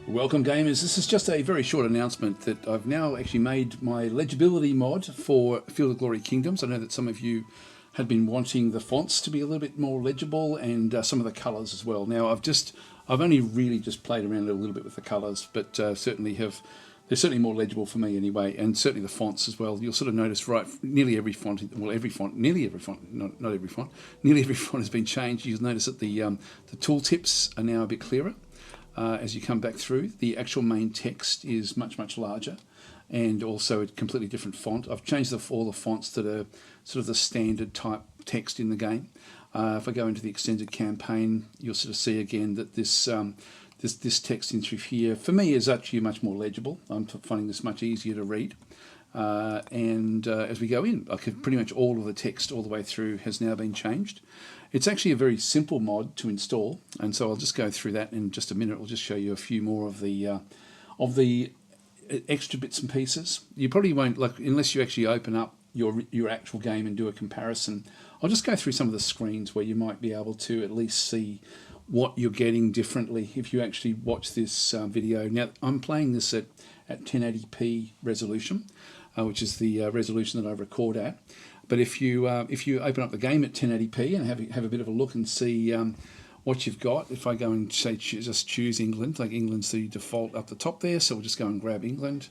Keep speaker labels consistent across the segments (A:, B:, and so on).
A: Welcome gamers, this is just a very short announcement that I've now actually made my legibility mod for Field of Glory Kingdoms. I know that some of you had been wanting the fonts to be a little bit more legible and some of the colours as well. Now I've only really just played around a little bit with the colours, but they're certainly more legible for me anyway, and certainly the fonts as well. You'll sort of notice nearly every font has been changed. You'll notice that the tooltips are now a bit clearer. As you come back through, the actual main text is much larger, and also a completely different font. I've changed all the fonts to the sort of the standard type text in the game. If I go into the extended campaign, you'll sort of see again that this text in through here for me is actually much more legible. I'm finding this much easier to read. As we go in, pretty much all of the text all the way through has now been changed. It's actually a very simple mod to install, and so I'll just go through that in just a minute. I'll just show you a few more of the extra bits and pieces. You probably won't, unless you actually open up your actual game and do a comparison. I'll just go through some of the screens where you might be able to at least see what you're getting differently if you actually watch this video. Now, I'm playing this at 1080p resolution, which is the resolution that I record at. But if you open up the game at 1080p and have a bit of a look and see what you've got, if I go and say just choose England, like England's the default up the top there, so we'll just go and grab England.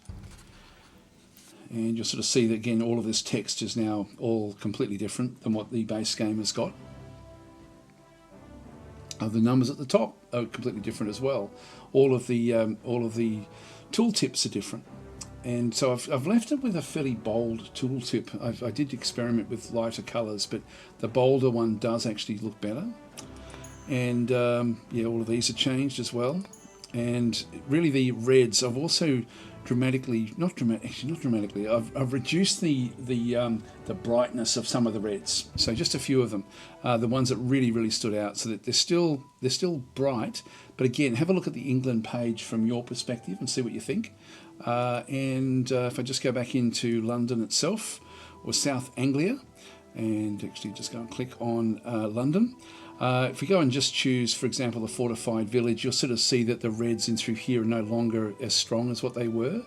A: And you'll sort of see that again, all of this text is now all completely different than what the base game has got. The numbers at the top are completely different as well. All of the tooltips are different. And so I've left it with a fairly bold tooltip. I did experiment with lighter colours, but the bolder one does actually look better. And yeah, all of these are changed as well. And really the reds, I've also not dramatically, I've reduced the brightness of some of the reds. So just a few of them, the ones that really stood out, so that they're still bright. But again, have a look at the England page from your perspective and see what you think. If I just go back into London itself, or South Anglia, and actually just go and click on London. If we go and just choose, for example, the fortified village, you'll sort of see that the reds in through here are no longer as strong as what they were.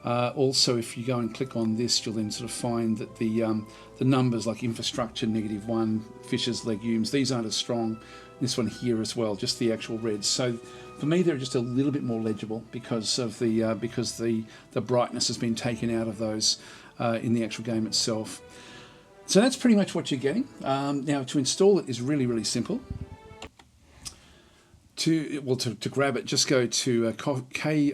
A: Also, if you go and click on this, you'll then sort of find that the numbers like infrastructure, -1, fishes, legumes, these aren't as strong. This one here as well, just the actual reds. So for me, they're just a little bit more legible because of the brightness has been taken out of those in the actual game itself. So that's pretty much what you're getting. Now to install it is really simple. To grab it, just go to ko-fi,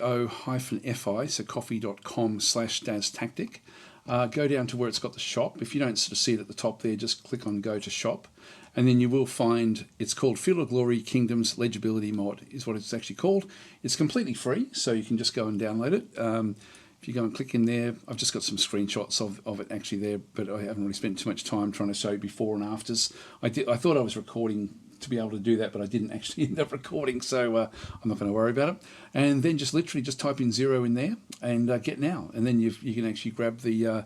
A: so coffee.com/DasTactic. Go down to where it's got the shop. If you don't sort of see it at the top there, just click on Go to Shop. And then you will find it's called Field of Glory Kingdoms Legibility Mod is what it's actually called. It's completely free, so you can just go and download it. If you go and click in there, I've just got some screenshots of it actually there, but I haven't really spent too much time trying to show before and afters. I thought I was recording to be able to do that, but I didn't actually end up recording, so I'm not going to worry about it. And then just literally just type in 0 in there and get now, and then you can actually grab the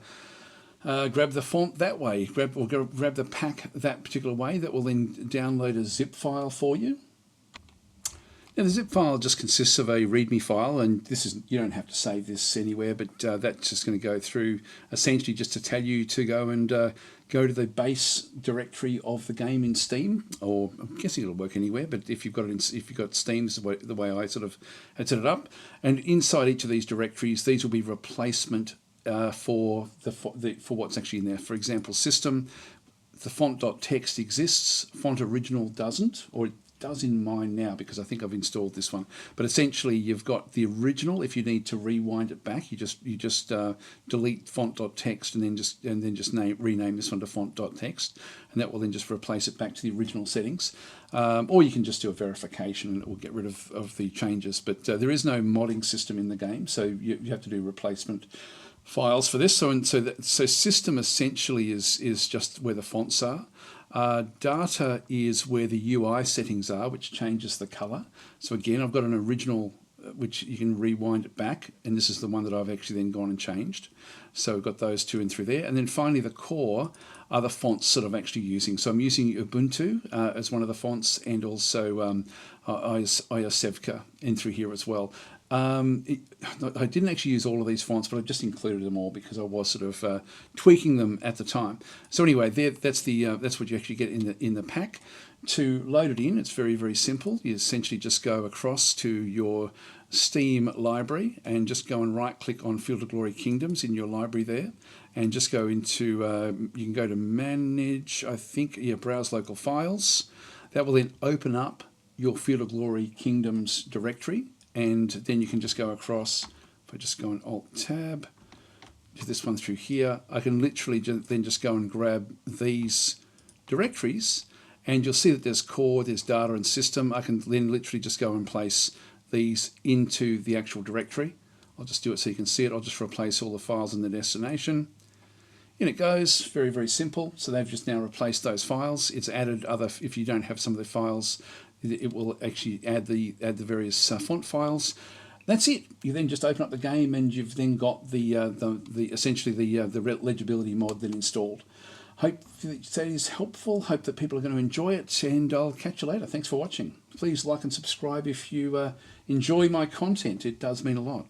A: font that way, grab the pack that particular way. That will then download a zip file for you. Now the zip file just consists of a README file, and you don't have to save this anywhere, but that's just going to go through essentially just to tell you to go and go to the base directory of the game in Steam, or I'm guessing it'll work anywhere. But if you've got Steam, is the way I sort of had set it up, and inside each of these directories, these will be replacement for what's actually in there. For example, system, the font.txt exists, font original doesn't, or it does in mine now because I think I've installed this one. But essentially, you've got the original. If you need to rewind it back, you just delete font.txt and then just rename this one to font.txt, and that will then just replace it back to the original settings. Or you can just do a verification and it will get rid of the changes. But there is no modding system in the game, so you have to do replacement files for this. So system essentially is just where the fonts are. Data is where the UI settings are, which changes the color. So again, I've got an original which you can rewind it back, and this is the one that I've actually then gone and changed. So we've got those two in through there, and then finally the core are the fonts that I'm actually using. So I'm using Ubuntu as one of the fonts, and also Iosevka in through here as well. I didn't actually use all of these fonts, but I just included them all because I was sort of tweaking them at the time. So anyway, that's what you actually get in the pack. To load it in, it's very, very simple. You essentially just go across to your Steam library and just go and right-click on Field of Glory Kingdoms in your library there, and just go into, you can go to Manage, I think, yeah, Browse Local Files. That will then open up your Field of Glory Kingdoms directory, and then you can just go across. If I just go on Alt-Tab, to this one through here, I can literally then just go and grab these directories, and you'll see that there's core, there's data and system. I can then literally just go and place these into the actual directory. I'll just do it so you can see it. I'll just replace all the files in the destination. In it goes, very, very simple. So they've just now replaced those files. It's added other, if you don't have some of the files, it will actually add the various font files. That's it. You then just open up the game, and you've then got the essentially the legibility mod then installed. Hope that is helpful. Hope that people are going to enjoy it, and I'll catch you later. Thanks for watching. Please like and subscribe if you enjoy my content. It does mean a lot.